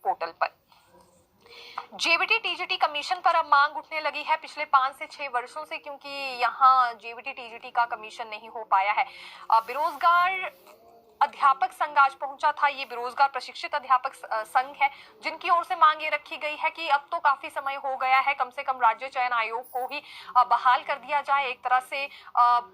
Portal पर। JBT TGT commission पर अब मांग उठने लगी है पिछले 5 से 6 वर्षों से, क्योंकि यहाँ जेबीटी टीजीटी का कमीशन नहीं हो पाया है। बेरोजगार अध्यापक संघ आज पहुंचा था। ये बेरोजगार प्रशिक्षित अध्यापक संघ है, जिनकी ओर से मांग ये रखी गई है कि अब तो काफी समय हो गया है, कम से कम राज्य चयन आयोग को ही बहाल कर दिया जाए, एक तरह से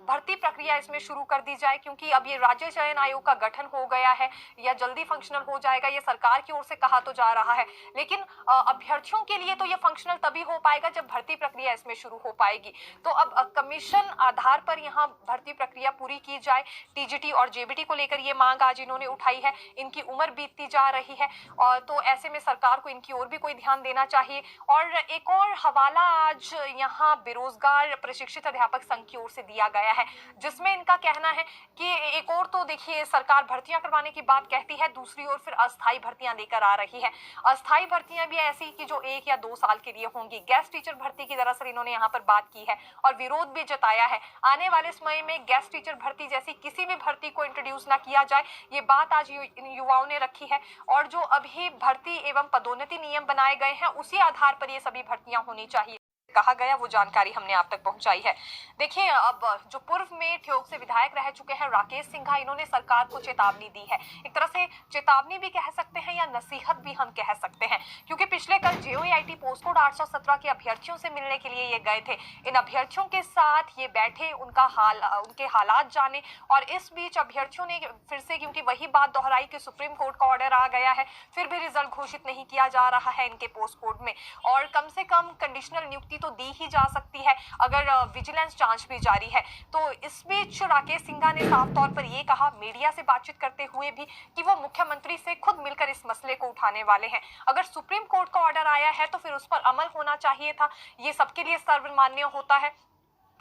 भर्ती प्रक्रिया इसमें शुरू कर दी जाए, क्योंकि अब ये राज्य चयन आयोग का गठन हो गया है या जल्दी फंक्शनल हो जाएगा, ये सरकार की ओर से कहा तो जा रहा है, लेकिन अभ्यर्थियों के लिए तो ये फंक्शनल तभी हो पाएगा जब भर्ती प्रक्रिया इसमें शुरू हो पाएगी। तो अब कमीशन आधार पर यहाँ भर्ती प्रक्रिया पूरी की जाए। टीजीटी और जेबीटी को लेकर ये मांग आज इन्होंने उठाई है। इनकी उम्र बीतती जा रही है और तो ऐसे में सरकार को इनकी ओर भी कोई ध्यान देना चाहिए। और एक और हवाला आज यहाँ बेरोजगार प्रशिक्षित अध्यापक संघ की ओर से दिया गया है, जिसमें इनका कहना है कि एक और तो देखिए सरकार भर्तियां करवाने की बात कहती है, दूसरी ओर फिर अस्थायी भर्तियां लेकर आ रही है। अस्थायी भर्तियां भी ऐसी कि जो 1 या 2 साल के लिए होंगी। गेस्ट टीचर भर्ती की दरअसल इन्होंने यहाँ पर बात की है और विरोध भी जताया है। आने वाले समय में गेस्ट टीचर भर्ती जैसी किसी भी भर्ती को इंट्रोड्यूस ना किया जाए, ये बात आज युवाओं ने रखी है। और जो अभी भर्ती एवं पदोन्नति नियम बनाए गए हैं, उसी आधार पर ये सभी भर्तियां होनी चाहिए कहा गया, वो जानकारी हमने आप तक पहुंचाई है। देखिए, अब जो पूर्व में ठियोग से विधायक रह चुके हैं राकेश सिंघा, इन्होंने सरकार को चेतावनी दी है। एक तरह से चेतावनी भी कह सकते हैं या नसीहत भी हम कह सकते हैं, क्योंकि पिछले कल जेओआईटी पोस्ट कोड 817 के अभ्यर्थियों से मिलने के लिए ये गए थे। इन अभ्यर्थियों के साथ ये बैठे, उनके हालात जाने, और इस बीच अभ्यर्थियों ने फिर से क्योंकि वही बात दोहराई कि सुप्रीम कोर्ट का ऑर्डर आ गया है, फिर भी रिजल्ट घोषित नहीं किया जा रहा है इनके पोस्ट कोड में, और कम से कम कंडीशनल नियुक्ति तो दी ही जा सकती है अगर विजिलेंस जांच भी जारी है। तो इस बीच राकेश सिंघा ने साफ तौर पर यह कहा मीडिया से बातचीत करते हुए भी कि वो मुख्यमंत्री से खुद मिलकर इस मसले को उठाने वाले हैं। अगर सुप्रीम कोर्ट का ऑर्डर आया है तो फिर उस पर अमल होना चाहिए था, ये सबके लिए सर्वमान्य होता है।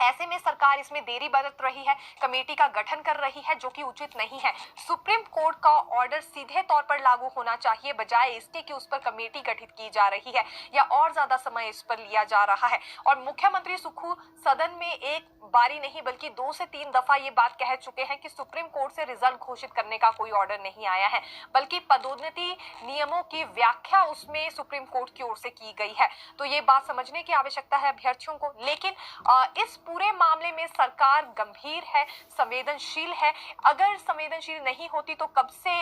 ऐसे में सरकार इसमें देरी बरत रही है, कमेटी का गठन कर रही है, जो कि उचित नहीं है। सुप्रीम कोर्ट का ऑर्डर सीधे तौर पर लागू होना चाहिए, बजाय इसके कि उस पर कमेटी गठित की जा रही है या और ज्यादा समय इस पर लिया जा रहा है। और मुख्यमंत्री सुखू सदन में एक बारी नहीं बल्कि 2 से 3 दफा ये बात कह चुके हैं कि सुप्रीम कोर्ट से रिजल्ट घोषित करने का कोई ऑर्डर नहीं आया है, बल्कि पदोन्नति नियमों की व्याख्या उसमें सुप्रीम कोर्ट की ओर से की गई है। तो ये बात समझने की आवश्यकता है अभ्यर्थियों को। लेकिन इस पूरे मामले में सरकार गंभीर है, संवेदनशील है। अगर संवेदनशील नहीं होती तो कब से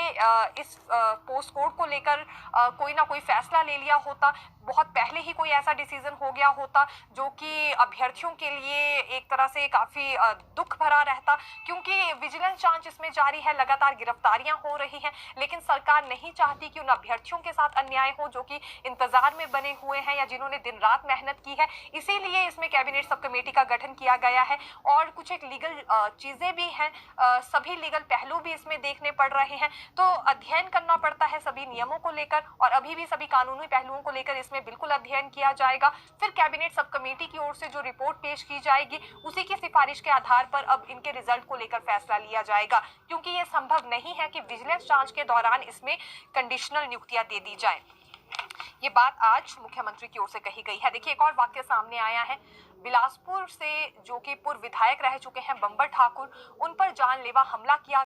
इस पोस्ट कोड को लेकर कोई ना कोई फैसला ले लिया होता, बहुत पहले ही कोई ऐसा डिसीजन हो गया होता जो कि अभ्यर्थियों के लिए एक तरह से काफी दुख भरा रहता, क्योंकि विजिलेंस जांच इसमें जारी है, लगातार गिरफ्तारियां हो रही हैं, लेकिन सरकार नहीं चाहती कि उन अभ्यर्थियों के साथ अन्याय हो जो कि इंतजार में बने हुए हैं या जिन्होंने दिन रात मेहनत की है। इसीलिए इसमें कैबिनेट सब कमेटी का गठन किया गया है और कुछ एक लीगल चीजें भी हैं, सभी लीगल पहलू भी इसमें देखने पड़ रहे हैं। तो अध्ययन करना पड़ता है सभी नियमों को लेकर, और अभी भी सभी कानूनी पहलुओं को लेकर इसमें बिल्कुल अध्ययन किया जाएगा। फिर कैबिनेट सब कमेटी की ओर से जो रिपोर्ट पेश की जाएगी, उसी की सिफारिश के आधार पर अब इनके रिजल्ट को लेकर फैसला लिया जाएगा, क्योंकि ये संभव नहीं है कि विजिलेंस जांच के दौरान इसमें कंडीशनल नियुक्तियां दे दी जाए। ये बात आज मुख्यमंत्री की ओर से कही गई है। देखिए, एक और वाक्य सामने आया है बिलासपुर से, जो कि पूर्व विधायक रह चुके हैं बंबर ठाकुर, उन पर जानलेवा हमला किया